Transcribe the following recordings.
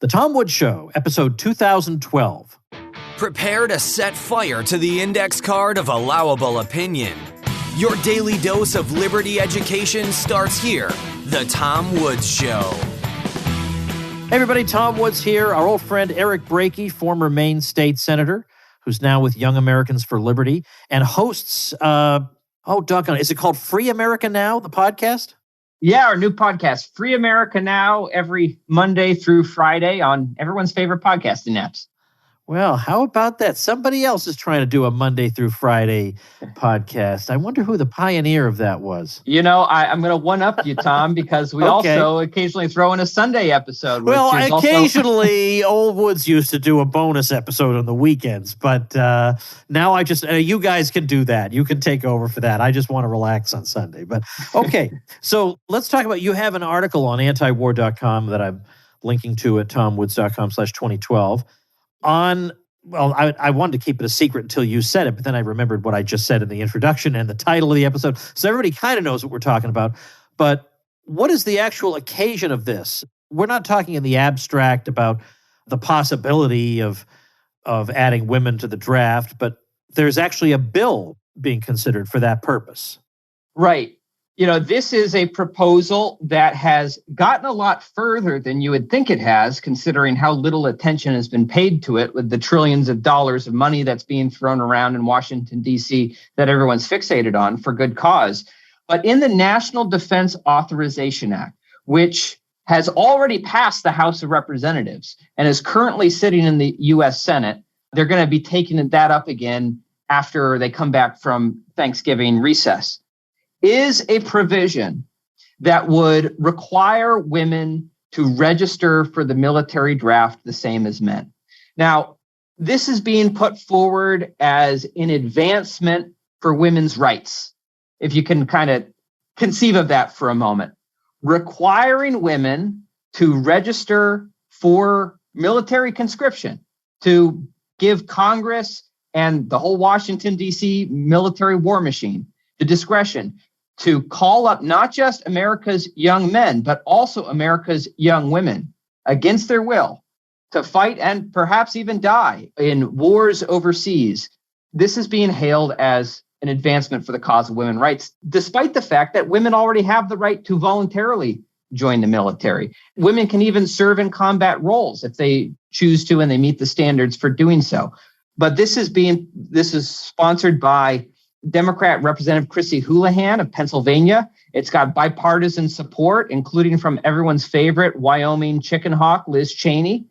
The Tom Woods Show, episode 2012. Prepare to set fire to the index card of allowable opinion. Your daily dose of liberty education starts here. The Tom Woods Show. Hey everybody, Tom Woods here. Our old friend Eric Brakey, former Maine state senator, who's now with Young Americans for Liberty, and hosts, is it called Free America Now, the podcast? Yeah, our new podcast, Free America Now, every Monday through Friday on everyone's favorite podcasting apps. Well, how about that? Somebody else is trying to do a Monday through Friday podcast. I wonder who the pioneer of that was. You know, I'm going to one-up you, Tom, because we also occasionally throw in a Sunday episode. Well, occasionally, Old Woods used to do a bonus episode on the weekends, but now I just, you guys can do that. You can take over for that. I just want to relax on Sunday. But okay, so let's talk about, you have an article on antiwar.com that I'm linking to at tomwoods.com/2012. I wanted to keep it a secret until you said it, but then I remembered what I just said in the introduction and the title of the episode. So everybody kind of knows what we're talking about. But what is the actual occasion of this? We're not talking in the abstract about the possibility of adding women to the draft, but there's actually a bill being considered for that purpose. Right. You know, this is a proposal that has gotten a lot further than you would think it has, considering how little attention has been paid to it with the trillions of dollars of money that's being thrown around in Washington, D.C. that everyone's fixated on for good cause. But in the National Defense Authorization Act, which has already passed the House of Representatives and is currently sitting in the U.S. Senate, they're going to be taking that up again after they come back from Thanksgiving recess, is a provision that would require women to register for the military draft the same as men. Now, this is being put forward as an advancement for women's rights, if you can kind of conceive of that for a moment. Requiring women to register for military conscription, to give Congress and the whole Washington, D.C. military war machine the discretion to call up not just America's young men, but also America's young women against their will to fight and perhaps even die in wars overseas. This is being hailed as an advancement for the cause of women's rights, despite the fact that women already have the right to voluntarily join the military. Women can even serve in combat roles if they choose to and they meet the standards for doing so. But this is sponsored by Democrat Representative Chrissy Houlihan of Pennsylvania. It's got bipartisan support, including from everyone's favorite Wyoming chicken hawk, Liz Cheney.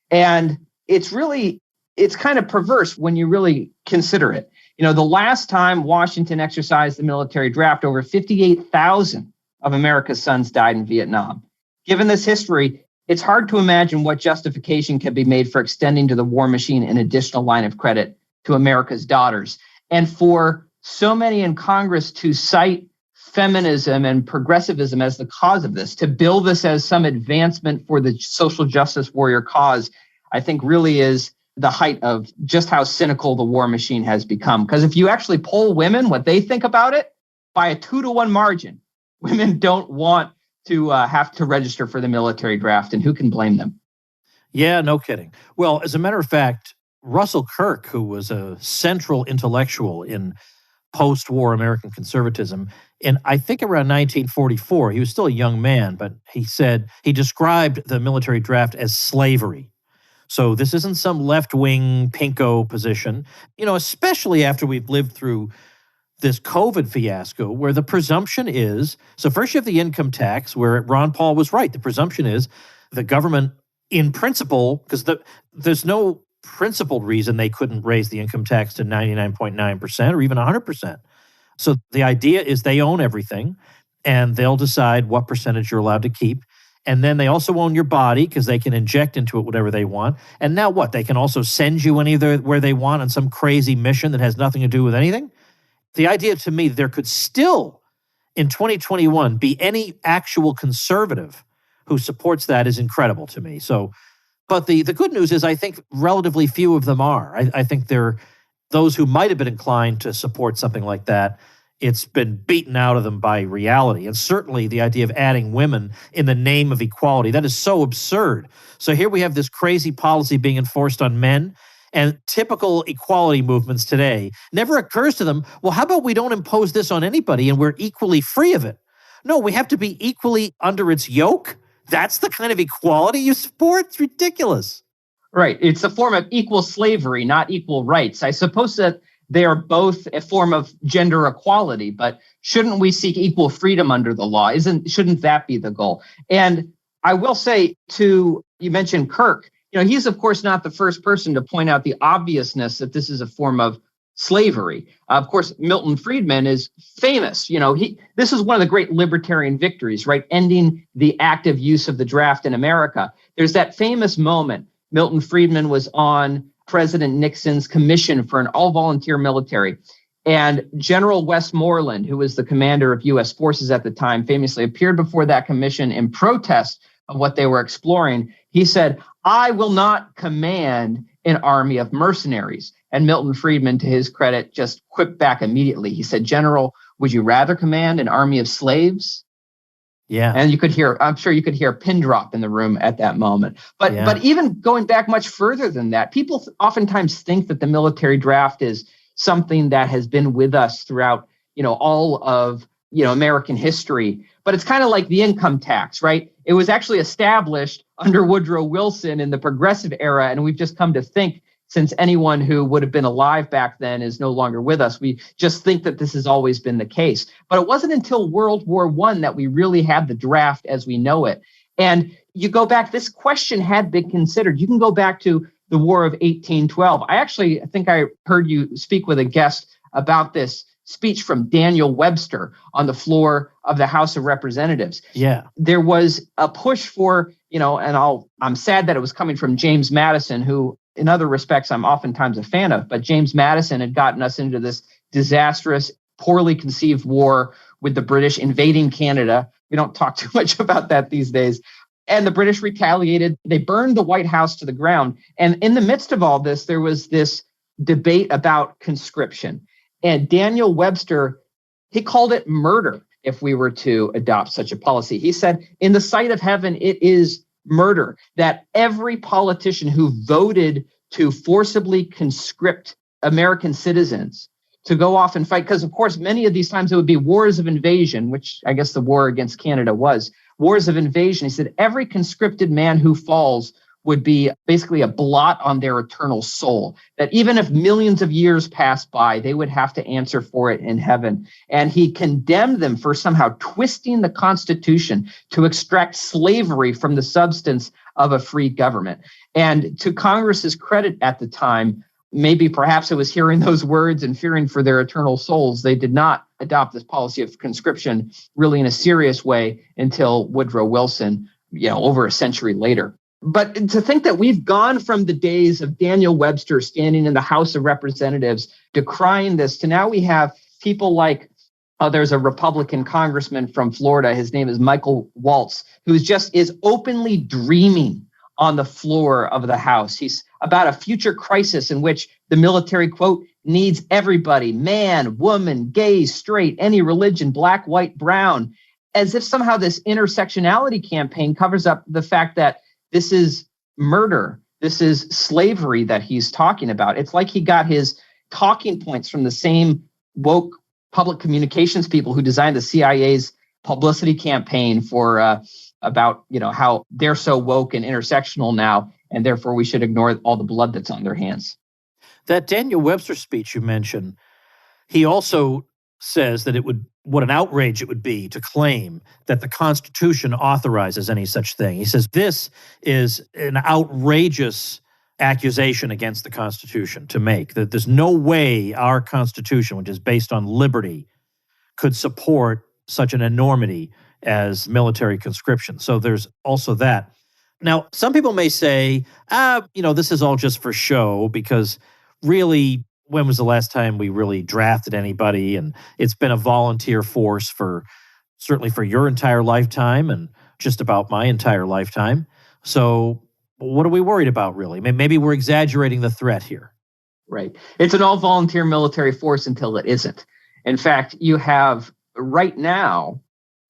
And it's kind of perverse when you really consider it. You know, the last time Washington exercised the military draft, over 58,000 of America's sons died in Vietnam. Given this history, it's hard to imagine what justification can be made for extending to the war machine an additional line of credit to America's daughters. And for so many in Congress to cite feminism and progressivism as the cause of this, to bill this as some advancement for the social justice warrior cause, I think really is the height of just how cynical the war machine has become. Because if you actually poll women, what they think about it, by a 2-to-1 margin, women don't want to have to register for the military draft, and who can blame them? Yeah, no kidding. Well, as a matter of fact, Russell Kirk, who was a central intellectual in post-war American conservatism, and I think around 1944, he was still a young man, but he described the military draft as slavery. So this isn't some left-wing pinko position, you know, especially after we've lived through this COVID fiasco where the presumption is, so first you have the income tax where Ron Paul was right. The presumption is the government in principle, because there's no principled reason they couldn't raise the income tax to 99.9% or even 100%. So the idea is they own everything and they'll decide what percentage you're allowed to keep. And then they also own your body because they can inject into it whatever they want. And now what? They can also send you where they want on some crazy mission that has nothing to do with anything. The idea to me, there could still, in 2021, be any actual conservative who supports that is incredible to me. So, but the good news is I think relatively few of them are. I think there are those who might have been inclined to support something like that it's been beaten out of them by reality. And certainly the idea of adding women in the name of equality, that is so absurd. So here we have this crazy policy being enforced on men, and typical equality movements today never occurs to them, well, how about we don't impose this on anybody and we're equally free of it? No, we have to be equally under its yoke. That's the kind of equality you support? It's ridiculous. Right. It's a form of equal slavery, not equal rights. I suppose that they are both a form of gender equality, but shouldn't we seek equal freedom under the law? Shouldn't that be the goal? And I will say, you mentioned Kirk, he's of course not the first person to point out the obviousness that this is a form of slavery. Of course, Milton Friedman is famous. This is one of the great libertarian victories, right? Ending the active use of the draft in America. There's that famous moment. Milton Friedman was on President Nixon's commission for an all-volunteer military. And General Westmoreland, who was the commander of U.S. forces at the time, famously appeared before that commission in protest of what they were exploring. He said, "I will not command an army of mercenaries." And Milton Friedman, to his credit, just quipped back immediately. He said, "General, would you rather command an army of slaves?" Yeah. And I'm sure you could hear a pin drop in the room at that moment. But even going back much further than that, people oftentimes think that the military draft is something that has been with us throughout, all of, American history. But it's kind of like the income tax, right? It was actually established under Woodrow Wilson in the progressive era. And we've just come to think, since anyone who would have been alive back then is no longer with us, we just think that this has always been the case. But it wasn't until World War I that we really had the draft as we know it. And you go back, this question had been considered. You can go back to the War of 1812. I think I heard you speak with a guest about this speech from Daniel Webster on the floor of the House of Representatives. Yeah. There was a push for, and I'm sad that it was coming from James Madison, who in other respects I'm oftentimes a fan of, but James Madison had gotten us into this disastrous, poorly conceived war with the British invading Canada. We don't talk too much about that these days. And the British retaliated. They burned the White House to the ground. And in the midst of all this, there was this debate about conscription. And Daniel Webster, he called it murder if we were to adopt such a policy. He said, in the sight of heaven, it is murder that every politician who voted to forcibly conscript American citizens to go off and fight, because of course, many of these times it would be wars of invasion, which I guess the war against Canada was, wars of invasion. He said, every conscripted man who falls would be basically a blot on their eternal soul, that even if millions of years passed by, they would have to answer for it in heaven. And he condemned them for somehow twisting the Constitution to extract slavery from the substance of a free government. And to Congress's credit at the time, maybe perhaps it was hearing those words and fearing for their eternal souls, they did not adopt this policy of conscription really in a serious way until Woodrow Wilson, over a century later. But to think that we've gone from the days of Daniel Webster standing in the House of Representatives decrying this to now we have people like, there's a Republican congressman from Florida. His name is Michael Waltz, who is openly dreaming on the floor of the House. He's about a future crisis in which the military, quote, needs everybody, man, woman, gay, straight, any religion, black, white, brown, as if somehow this intersectionality campaign covers up the fact that this is murder. This is slavery that he's talking about. It's like he got his talking points from the same woke public communications people who designed the CIA's publicity campaign for about how they're so woke and intersectional now, and therefore we should ignore all the blood that's on their hands. That Daniel Webster speech you mentioned, he also says that what an outrage it would be to claim that the Constitution authorizes any such thing. He says this is an outrageous accusation against the Constitution to make, that there's no way our Constitution, which is based on liberty, could support such an enormity as military conscription. So there's also that. Now, some people may say, this is all just for show, because really, when was the last time we really drafted anybody? And it's been a volunteer force certainly for your entire lifetime and just about my entire lifetime. So what are we worried about, really? Maybe we're exaggerating the threat here. Right. It's an all-volunteer military force until it isn't. In fact, you have right now,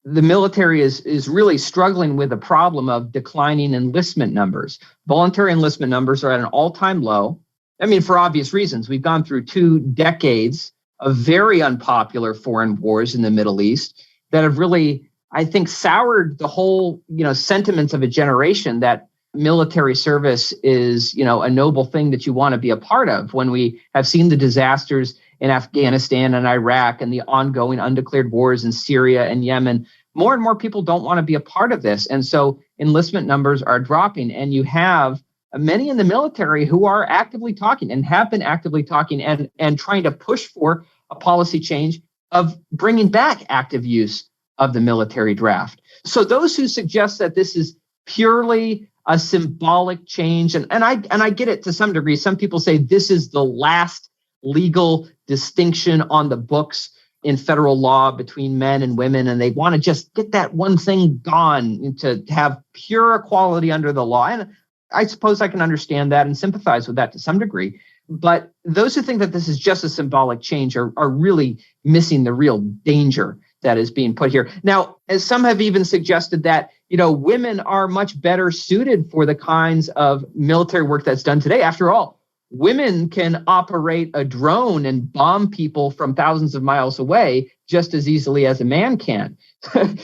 the military is really struggling with a problem of declining enlistment numbers. Voluntary enlistment numbers are at an all-time low. I mean, for obvious reasons. We've gone through 2 decades of very unpopular foreign wars in the Middle East that have really, I think, soured the whole, sentiments of a generation that military service is, a noble thing that you want to be a part of. When we have seen the disasters in Afghanistan and Iraq and the ongoing undeclared wars in Syria and Yemen, more and more people don't want to be a part of this. And so enlistment numbers are dropping. And you have many in the military who are actively talking and have been actively talking and trying to push for a policy change of bringing back active use of the military draft. So those who suggest that this is purely a symbolic change, and I get it to some degree. Some people say this is the last legal distinction on the books in federal law between men and women, and they want to just get that one thing gone to have pure equality under the law. And I suppose I can understand that and sympathize with that to some degree. But those who think that this is just a symbolic change are really missing the real danger that is being put here. Now, as some have even suggested that, women are much better suited for the kinds of military work that's done today. After all, women can operate a drone and bomb people from thousands of miles away just as easily as a man can.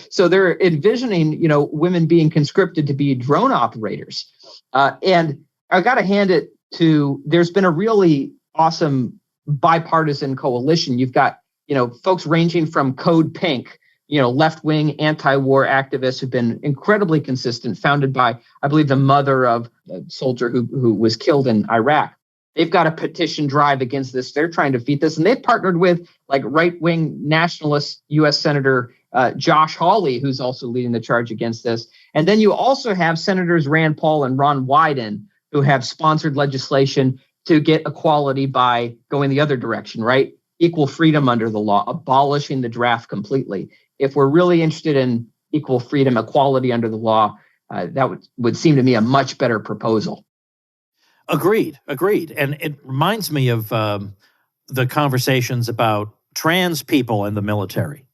So they're envisioning, women being conscripted to be drone operators. And I got to hand it to, there's been a really awesome bipartisan coalition. You've got, folks ranging from Code Pink, left-wing anti-war activists who've been incredibly consistent, founded by, I believe, the mother of a soldier who was killed in Iraq. They've got a petition drive against this. They're trying to defeat this. And they've partnered with right-wing nationalist U.S. Senator Josh Hawley, who's also leading the charge against this. And then you also have Senators Rand Paul and Ron Wyden, who have sponsored legislation to get equality by going the other direction, right? Equal freedom under the law, abolishing the draft completely. If we're really interested in equal freedom, equality under the law, that would seem to me a much better proposal. Agreed. And it reminds me of the conversations about trans people in the military.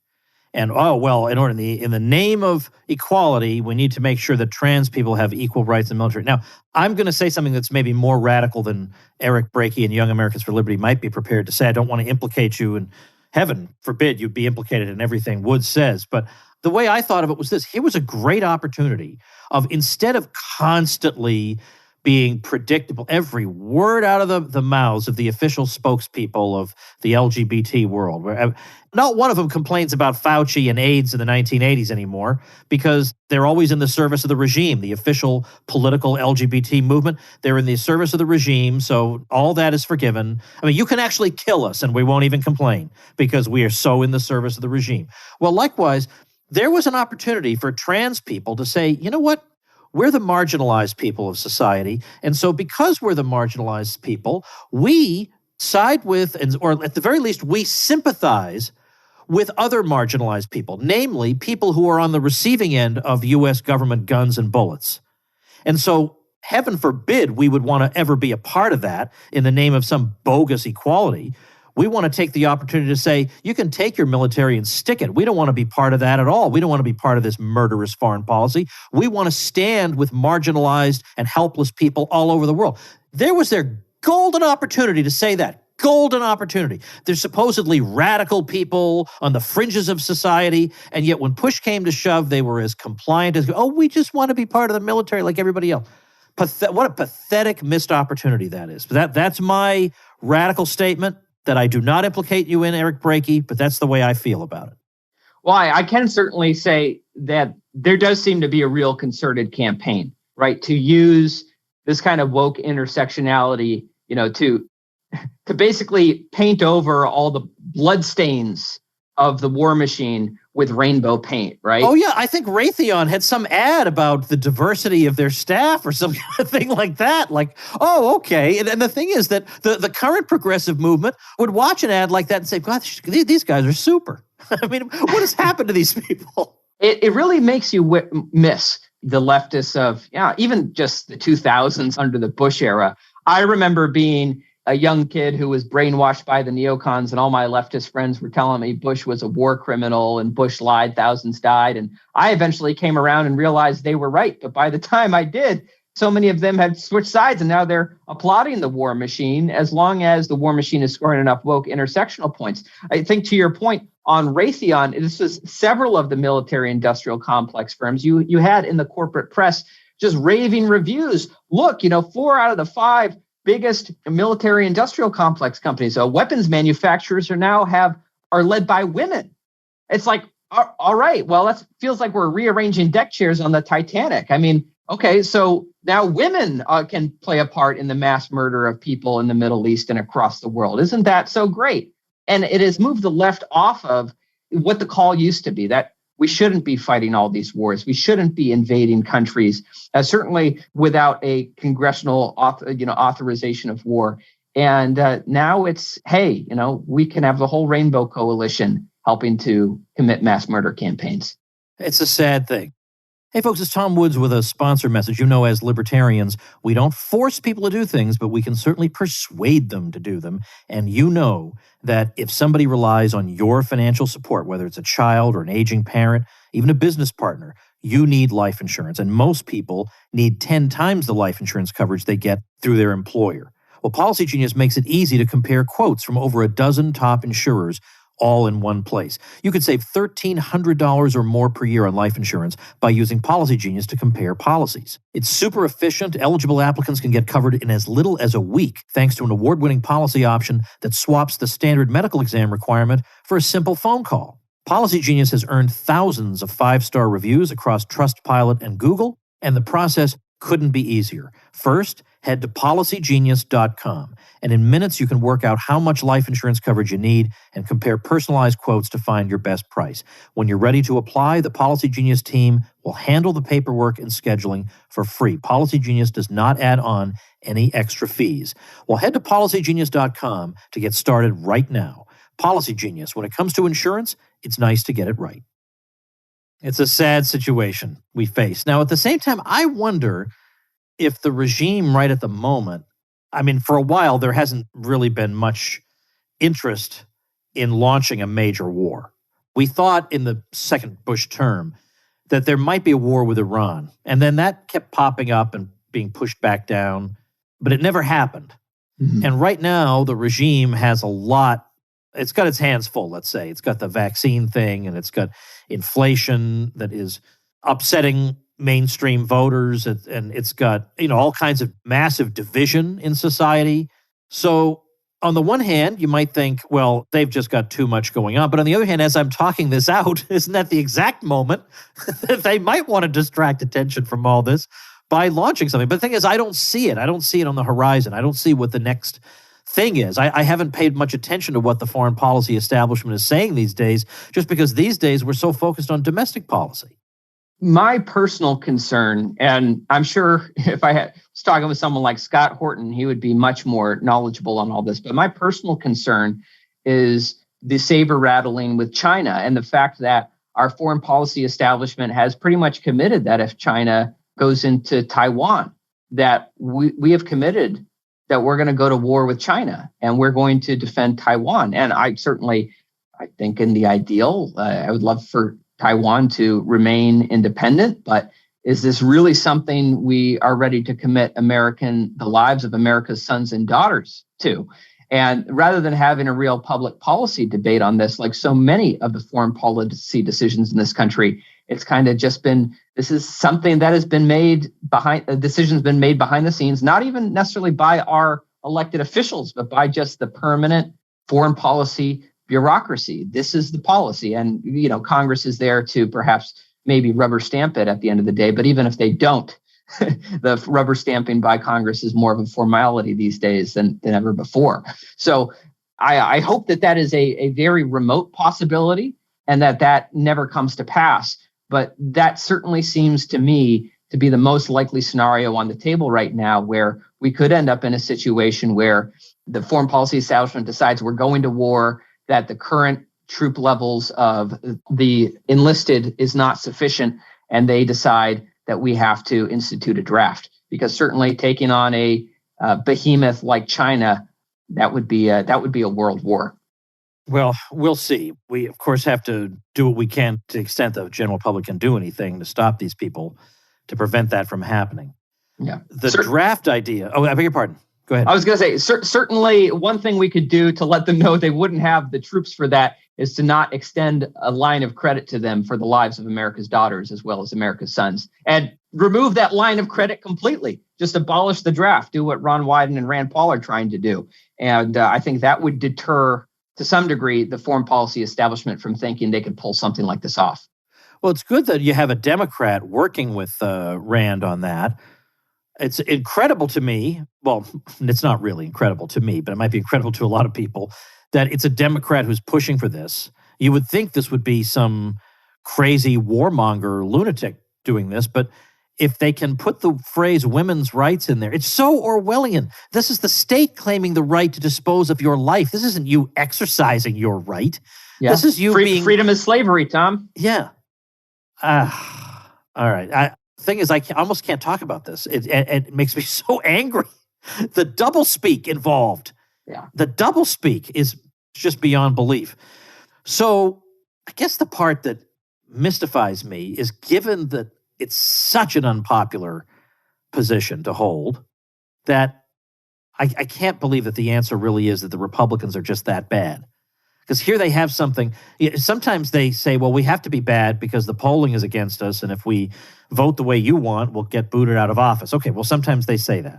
And, in the name of equality, we need to make sure that trans people have equal rights in the military. Now, I'm going to say something that's maybe more radical than Eric Brakey and Young Americans for Liberty might be prepared to say. I don't want to implicate you, and heaven forbid you be implicated in everything Wood says. But the way I thought of it was this. Here was a great opportunity of, instead of constantly being predictable, every word out of the mouths of the official spokespeople of the LGBT world, where not one of them complains about Fauci and AIDS in the 1980s anymore, because they're always in the service of the regime, the official political LGBT movement. They're in the service of the regime, so all that is forgiven. I mean, you can actually kill us and we won't even complain because we are so in the service of the regime. Well, likewise, there was an opportunity for trans people to say, you know what? We're the marginalized people of society. And so because we're the marginalized people, we side with, or at the very least, we sympathize with other marginalized people, namely people who are on the receiving end of U.S. government guns and bullets. And so heaven forbid we would want to ever be a part of that in the name of some bogus equality. We want to take the opportunity to say, you can take your military and stick it. We don't want to be part of that at all. We don't want to be part of this murderous foreign policy. We want to stand with marginalized and helpless people all over the world. There was their golden opportunity to say that. Golden opportunity. They're supposedly radical people on the fringes of society, and yet when push came to shove, they were as compliant as, we just want to be part of the military like everybody else. What a pathetic missed opportunity that is. That's my radical statement that I do not implicate you in, Eric Brakey, but that's the way I feel about it. Well, I can certainly say that there does seem to be a real concerted campaign, right, to use this kind of woke intersectionality, to basically paint over all the bloodstains of the war machine with rainbow paint, right? Oh, yeah. I think Raytheon had some ad about the diversity of their staff or some kind of thing like that. Like, oh, okay. And the thing is that the current progressive movement would watch an ad like that and say, God, these guys are super. I mean, what has happened to these people? It really makes you miss the leftists of, even just the 2000s under the Bush era. I remember being a young kid who was brainwashed by the neocons, and all my leftist friends were telling me Bush was a war criminal and Bush lied, thousands died. And I eventually came around and realized they were right. But by the time I did, so many of them had switched sides, and now they're applauding the war machine as long as the war machine is scoring enough woke intersectional points. I think to your point on Raytheon, this was several of the military industrial complex firms. You had in the corporate press just raving reviews. Look, 4 out of the 5 biggest military industrial complex companies, weapons manufacturers are led by women. It's like, all right, well, that feels like we're rearranging deck chairs on the Titanic. I mean, okay, so now women can play a part in the mass murder of people in the Middle East and across the world. Isn't that so great? And it has moved the left off of what the call used to be, that we shouldn't be fighting all these wars. We shouldn't be invading countries, certainly without a congressional authorization of war. And now it's, hey, we can have the whole Rainbow Coalition helping to commit mass murder campaigns. It's a sad thing. Hey, folks, it's Tom Woods with a sponsor message. As libertarians, we don't force people to do things, but we can certainly persuade them to do them. And that if somebody relies on your financial support, whether it's a child or an aging parent, even a business partner, you need life insurance. And most people need 10 times the life insurance coverage they get through their employer. Well, Policy Genius makes it easy to compare quotes from over a dozen top insurers all in one place. You could save $1,300 or more per year on life insurance by using Policy Genius to compare policies. It's super efficient. Eligible applicants can get covered in as little as a week thanks to an award-winning policy option that swaps the standard medical exam requirement for a simple phone call. Policy Genius has earned thousands of 5-star reviews across Trustpilot and Google, and the process couldn't be easier. First, head to policygenius.com, and in minutes you can work out how much life insurance coverage you need and compare personalized quotes to find your best price. When you're ready to apply, the Policy Genius team will handle the paperwork and scheduling for free. Policy Genius does not add on any extra fees. Well, head to policygenius.com to get started right now. Policy Genius, when it comes to insurance, it's nice to get it right. It's a sad situation we face. Now, at the same time, I wonder if the regime right at the moment, for a while, there hasn't really been much interest in launching a major war. We thought in the second Bush term that there might be a war with Iran, and then that kept popping up and being pushed back down, but it never happened. Mm-hmm. And right now, the regime has a lot. It's got its hands full, let's say. It's got the vaccine thing, and it's got inflation that is upsetting mainstream voters, and it's got, all kinds of massive division in society. So on the one hand, you might think, well, they've just got too much going on. But on the other hand, as I'm talking this out, isn't that the exact moment that they might want to distract attention from all this by launching something? But the thing is, I don't see it. I don't see it on the horizon. I don't see what the next thing is. I haven't paid much attention to what the foreign policy establishment is saying these days, just because these days we're so focused on domestic policy. My personal concern, and I'm sure if I was talking with someone like Scott Horton, he would be much more knowledgeable on all this. But my personal concern is the saber rattling with China and the fact that our foreign policy establishment has pretty much committed that if China goes into Taiwan, that we have committed that we're going to go to war with China and we're going to defend Taiwan. And I think in the ideal, I would love for Taiwan to remain independent, but is this really something we are ready to commit the lives of America's sons and daughters to? And rather than having a real public policy debate on this, like so many of the foreign policy decisions in this country, it's kind of just been, this is something that has been made decisions been made behind the scenes, not even necessarily by our elected officials, but by just the permanent foreign policy bureaucracy. This is the policy. And, Congress is there to perhaps maybe rubber stamp it at the end of the day. But even if they don't, the rubber stamping by Congress is more of a formality these days than ever before. So I hope that is a very remote possibility and that never comes to pass. But that certainly seems to me to be the most likely scenario on the table right now, where we could end up in a situation where the foreign policy establishment decides we're going to war, that the current troop levels of the enlisted is not sufficient, and they decide that we have to institute a draft. Because certainly taking on a behemoth like China that would be a world war. Well, we'll see. We, of course, have to do what we can to the extent the general public can do anything to stop these people, to prevent that from happening. Yeah. The draft idea. Oh, I beg your pardon. Go ahead. I was going to say, certainly one thing we could do to let them know they wouldn't have the troops for that is to not extend a line of credit to them for the lives of America's daughters as well as America's sons, and remove that line of credit completely. Just abolish the draft. Do what Ron Wyden and Rand Paul are trying to do. And I think that would deter, to some degree, the foreign policy establishment from thinking they could pull something like this off. Well, it's good that you have a Democrat working with Rand on that. It's incredible to me. Well, it's not really incredible to me, but it might be incredible to a lot of people that it's a Democrat who's pushing for this. You would think this would be some crazy warmonger lunatic doing this, but if they can put the phrase women's rights in there, it's so Orwellian. This is the state claiming the right to dispose of your life. This isn't you exercising your right. Yeah. This is you being... Freedom is slavery, Tom. Yeah. All right. Thing is, I almost can't talk about this. It makes me so angry. The doublespeak involved. Yeah. The doublespeak is just beyond belief. So I guess the part that mystifies me is, given that it's such an unpopular position to hold, that I can't believe that the answer really is that the Republicans are just that bad. Because here they have something. Sometimes they say, well, we have to be bad because the polling is against us, and if we vote the way you want, we'll get booted out of office. Okay, well, sometimes they say that.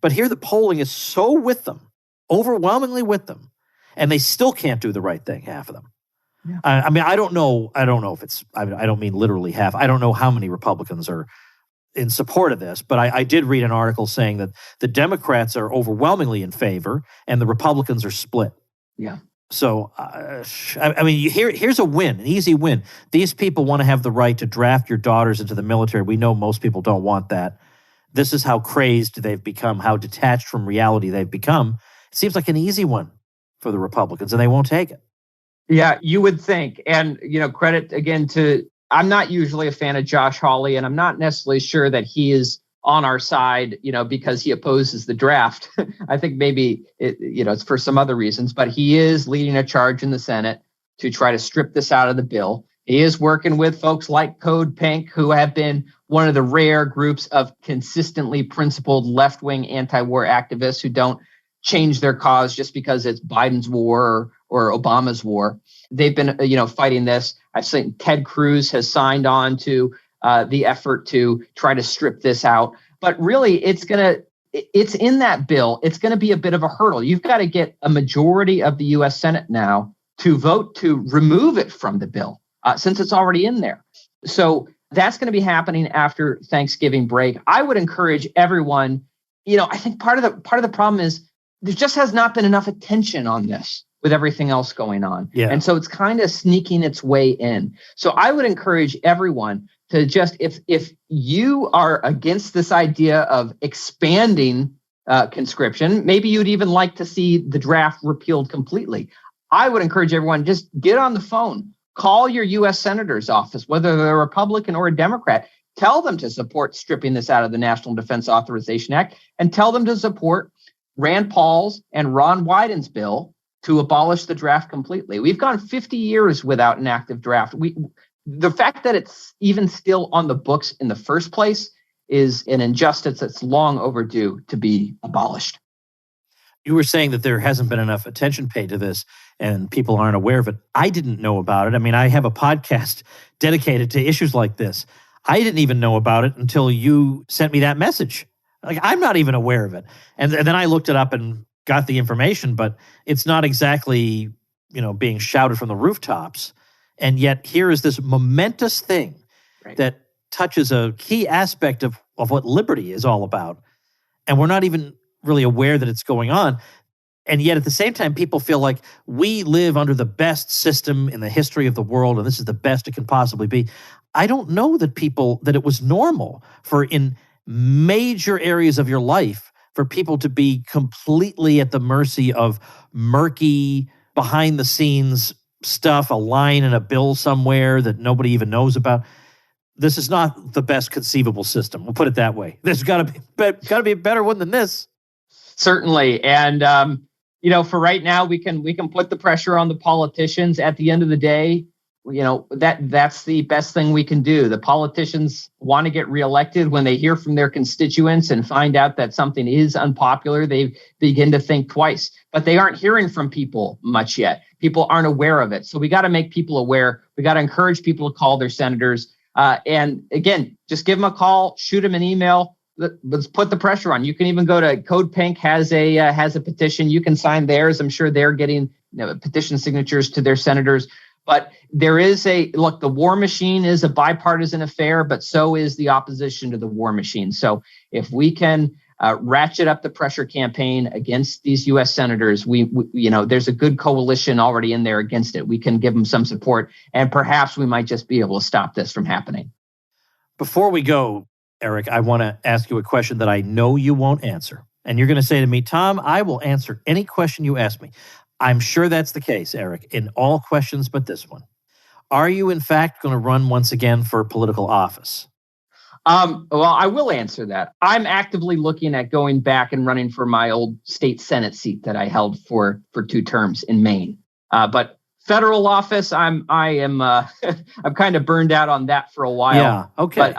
But here the polling is so with them, overwhelmingly with them, and they still can't do the right thing, half of them. Yeah. I mean, I don't know if it's, I don't mean literally half. I don't know how many Republicans are in support of this, but I did read an article saying that the Democrats are overwhelmingly in favor and the Republicans are split. Yeah. So, I mean, here's a win, an easy win. These people want to have the right to draft your daughters into the military. We know most people don't want that. This is how crazed they've become, how detached from reality they've become. It seems like an easy one for the Republicans, and they won't take it. Yeah, you would think. And, credit again to, I'm not usually a fan of Josh Hawley, and I'm not necessarily sure that he is on our side, because he opposes the draft. I think maybe it's for some other reasons, but he is leading a charge in the Senate to try to strip this out of the bill. He is working with folks like Code Pink, who have been one of the rare groups of consistently principled left-wing anti-war activists who don't change their cause just because it's Biden's war or Obama's war. They've been, fighting this. I've seen Ted Cruz has signed on to the effort to try to strip this out. But really, it's in that bill. It's going to be a bit of a hurdle. You've got to get a majority of the U.S. Senate now to vote to remove it from the bill, since it's already in there. So that's going to be happening after Thanksgiving break. I would encourage everyone, I think part of the problem is there just has not been enough attention on this with everything else going on. Yeah. And so it's kind of sneaking its way in. So I would encourage everyone to just, if you are against this idea of expanding conscription, maybe you'd even like to see the draft repealed completely. I would encourage everyone, just get on the phone, call your U.S. Senator's office, whether they're a Republican or a Democrat, tell them to support stripping this out of the National Defense Authorization Act, and tell them to support Rand Paul's and Ron Wyden's bill to abolish the draft completely. We've gone 50 years without an active draft. The fact that it's even still on the books in the first place is an injustice that's long overdue to be abolished. You were saying that there hasn't been enough attention paid to this and people aren't aware of it. I didn't know about it. I mean, I have a podcast dedicated to issues like this. I didn't even know about it until you sent me that message. Like, I'm not even aware of it. And then I looked it up and got the information, but it's not exactly, being shouted from the rooftops. And yet here is this momentous thing that touches a key aspect of what liberty is all about. And we're not even really aware that it's going on. And yet at the same time, people feel like we live under the best system in the history of the world, and this is the best it can possibly be. I don't know that it was normal for, in major areas of your life, for people to be completely at the mercy of murky, behind-the-scenes stuff, a line in a bill somewhere that nobody even knows about. This is not the best conceivable system. We'll put it that way. There's got to be a better one than this. Certainly. And For right now, we can put the pressure on the politicians. At the end of the day, that's the best thing we can do. The politicians want to get reelected. When they hear from their constituents and find out that something is unpopular, they begin to think twice. But they aren't hearing from people much yet. People aren't aware of it. So we got to make people aware. We got to encourage people to call their senators. And again, just give them a call, shoot them an email. Let's put the pressure on. You can even go to Code Pink has a petition. You can sign theirs. I'm sure they're getting petition signatures to their senators. But there is the war machine is a bipartisan affair, but so is the opposition to the war machine. So if we can ratchet up the pressure campaign against these U.S. senators, we there's a good coalition already in there against it. We can give them some support, and perhaps we might just be able to stop this from happening. Before we go, Eric, I want to ask you a question that I know you won't answer. And you're going to say to me, Tom, I will answer any question you ask me. I'm sure that's the case, Eric, in all questions but this one. Are you, in fact, going to run once again for political office? Well, I will answer that. I'm actively looking at going back and running for my old state Senate seat that I held for 2 terms in Maine. But federal office, I'm kind of burned out on that for a while. Yeah, okay.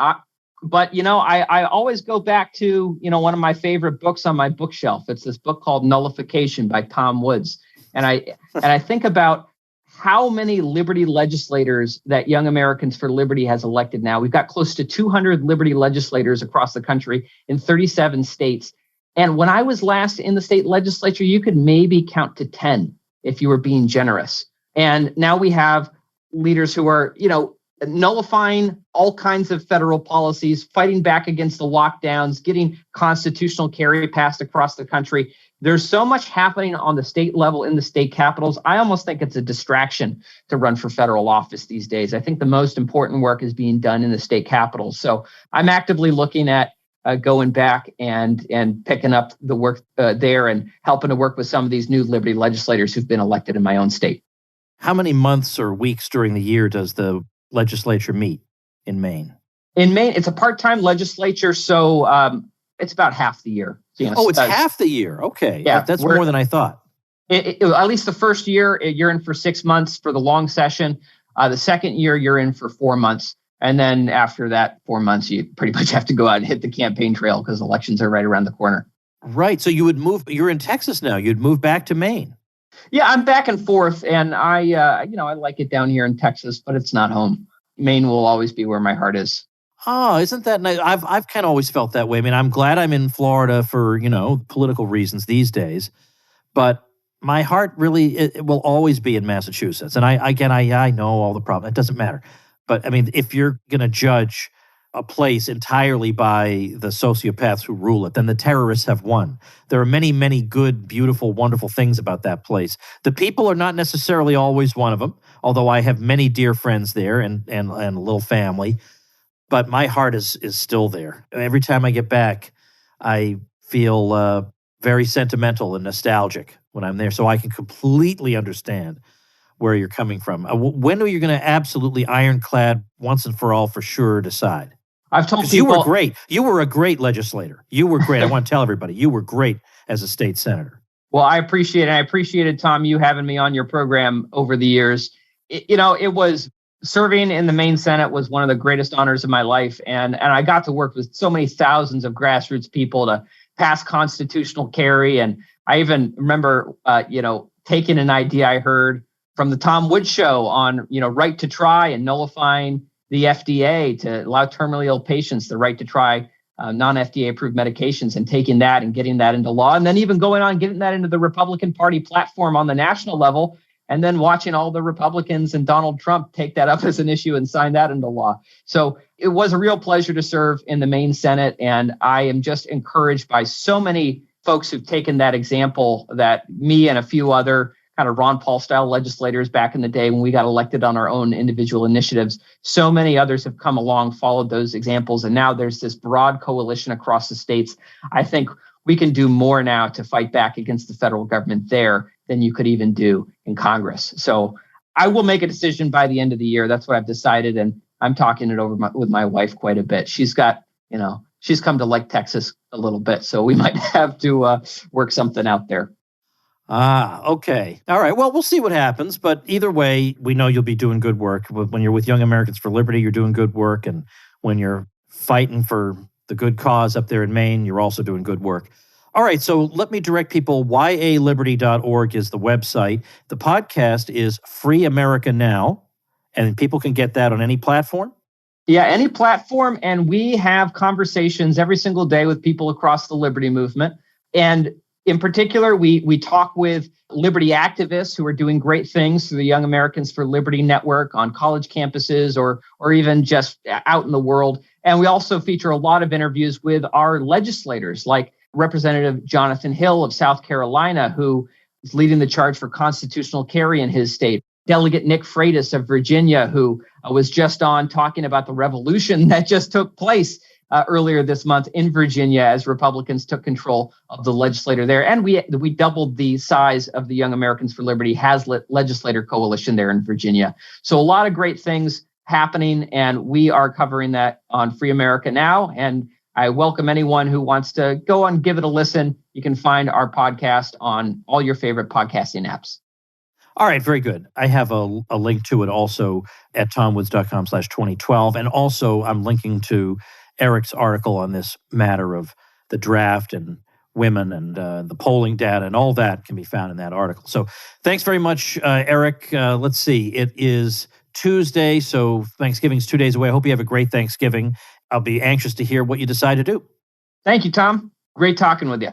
But I always go back to, one of my favorite books on my bookshelf. It's this book called Nullification by Tom Woods. And I think about how many liberty legislators that Young Americans for Liberty has elected now. We've got close to 200 liberty legislators across the country in 37 states. And when I was last in the state legislature, you could maybe count to 10 if you were being generous. And now we have leaders who are, nullifying all kinds of federal policies, fighting back against the lockdowns, getting constitutional carry passed across the country. There's so much happening on the state level in the state capitals. I almost think it's a distraction to run for federal office these days. I think the most important work is being done in the state capitals. So I'm actively looking at going back and picking up the work there and helping to work with some of these new liberty legislators who've been elected in my own state. How many months or weeks during the year does the legislature meet in Maine? In Maine, it's a part-time legislature, so it's about half the year. It's half the year. Okay. Yeah, that's more than I thought. At least the first year, you're in for 6 months for the long session. The second year, you're in for 4 months. And then after that 4 months, you pretty much have to go out and hit the campaign trail because elections are right around the corner. Right. So you would move. You're in Texas now. You'd move back to Maine. Yeah, I'm back and forth, and I like it down here in Texas, but it's not home. Maine will always be where my heart is. Oh, isn't that nice? I've kind of always felt that way. I mean, I'm glad I'm in Florida for, political reasons these days, but my heart really it will always be in Massachusetts. And I know all the problems. It doesn't matter. But I mean, if you're going to judge a place entirely by the sociopaths who rule it, then the terrorists have won. There are many, many good, beautiful, wonderful things about that place. The people are not necessarily always one of them, although I have many dear friends there and a little family. But my heart is still there. Every time I get back, I feel very sentimental and nostalgic when I'm there. So I can completely understand where you're coming from. When are you going to absolutely ironclad, once and for all, for sure, decide? I've told people... You were great. You were a great legislator. You were great. I want to tell everybody, you were great as a state senator. Well, I appreciate it. I appreciated, Tom, you having me on your program over the years. It was... Serving in the Maine Senate was one of the greatest honors of my life. And I got to work with so many thousands of grassroots people to pass constitutional carry. And I even remember, taking an idea I heard from the Tom Woods show on, right to try and nullifying the FDA to allow terminally ill patients the right to try non-FDA approved medications and taking that and getting that into law. And then even going on, getting that into the Republican Party platform on the national level. And then watching all the Republicans and Donald Trump take that up as an issue and sign that into law. So it was a real pleasure to serve in the Maine Senate. And I am just encouraged by so many folks who've taken that example that me and a few other kind of Ron Paul style legislators back in the day when we got elected on our own individual initiatives. So many others have come along, followed those examples. And now there's this broad coalition across the states. I think we can do more now to fight back against the federal government there than you could even do in Congress. So I will make a decision by the end of the year. That's what I've decided. And I'm talking it over with my wife quite a bit. She's got, she's come to like Texas a little bit. So we might have to work something out there. Okay. All right. Well, we'll see what happens. But either way, we know you'll be doing good work. When you're with Young Americans for Liberty, you're doing good work. And when you're fighting for the good cause up there in Maine, you're also doing good work. All right. So let me direct people. yaliberty.org is the website. The podcast is Free America Now, and people can get that on any platform. Yeah, any platform. And we have conversations every single day with people across the Liberty movement. And in particular, we talk with Liberty activists who are doing great things through the Young Americans for Liberty network on college campuses or even just out in the world. And we also feature a lot of interviews with our legislators, like Representative Jonathan Hill of South Carolina, who is leading the charge for constitutional carry in his state. Delegate Nick Freitas of Virginia, who was just on talking about the revolution that just took place earlier this month in Virginia as Republicans took control of the legislature there. And we doubled the size of the Young Americans for Liberty legislator coalition there in Virginia. So a lot of great things happening, and we are covering that on Free America Now. And I welcome anyone who wants to go and give it a listen. You can find our podcast on all your favorite podcasting apps. All right, very good. I have a link to it also at tomwoods.com/2012. And also I'm linking to Eric's article on this matter of the draft and women and the polling data and all that can be found in that article. So thanks very much, Eric. Let's see. It is Tuesday, so Thanksgiving's 2 days away. I hope you have a great Thanksgiving. I'll be anxious to hear what you decide to do. Thank you, Tom. Great talking with you.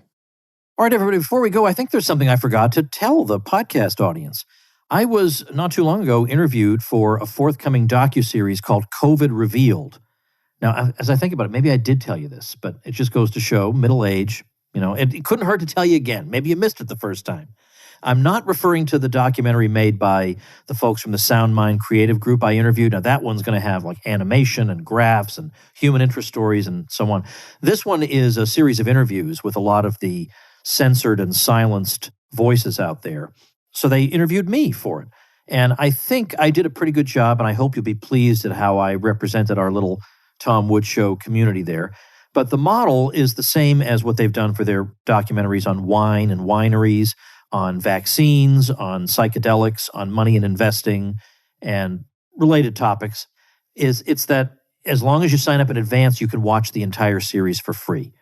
All right, everybody, before we go, I think there's something I forgot to tell the podcast audience. I was, not too long ago, interviewed for a forthcoming docuseries called COVID Revealed. Now, as I think about it, maybe I did tell you this, but it just goes to show middle age. It couldn't hurt to tell you again. Maybe you missed it the first time. I'm not referring to the documentary made by the folks from the Sound Mind Creative Group I interviewed. Now, that one's going to have like animation and graphs and human interest stories and so on. This one is a series of interviews with a lot of the censored and silenced voices out there. So they interviewed me for it. And I think I did a pretty good job, and I hope you'll be pleased at how I represented our little Tom Woods Show community there. But the model is the same as what they've done for their documentaries on wine and wineries, on vaccines, on psychedelics, on money and investing, and related topics. It's that as long as you sign up in advance, you can watch the entire series for free.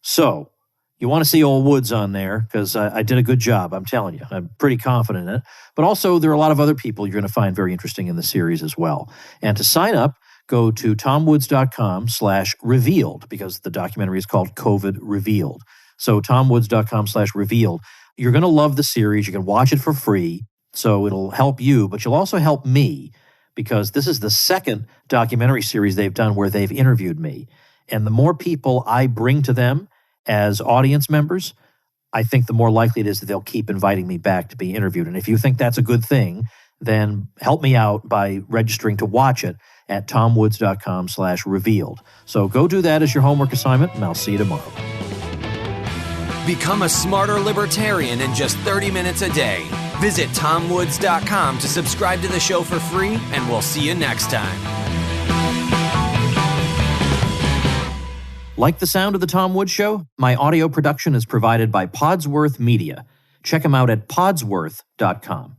So you want to see old Woods on there because I did a good job, I'm telling you. I'm pretty confident in it. But also there are a lot of other people you're going to find very interesting in the series as well. And to sign up, go to tomwoods.com/revealed because the documentary is called COVID Revealed. So tomwoods.com/revealed. You're going to love the series. You can watch it for free. So it'll help you, but you'll also help me because this is the second documentary series they've done where they've interviewed me. And the more people I bring to them as audience members, I think the more likely it is that they'll keep inviting me back to be interviewed. And if you think that's a good thing, then help me out by registering to watch it at tomwoods.com/revealed. So go do that as your homework assignment, and I'll see you tomorrow. Become a smarter libertarian in just 30 minutes a day. Visit tomwoods.com to subscribe to the show for free, and we'll see you next time. Like the sound of the Tom Woods Show? My audio production is provided by Podsworth Media. Check them out at podsworth.com.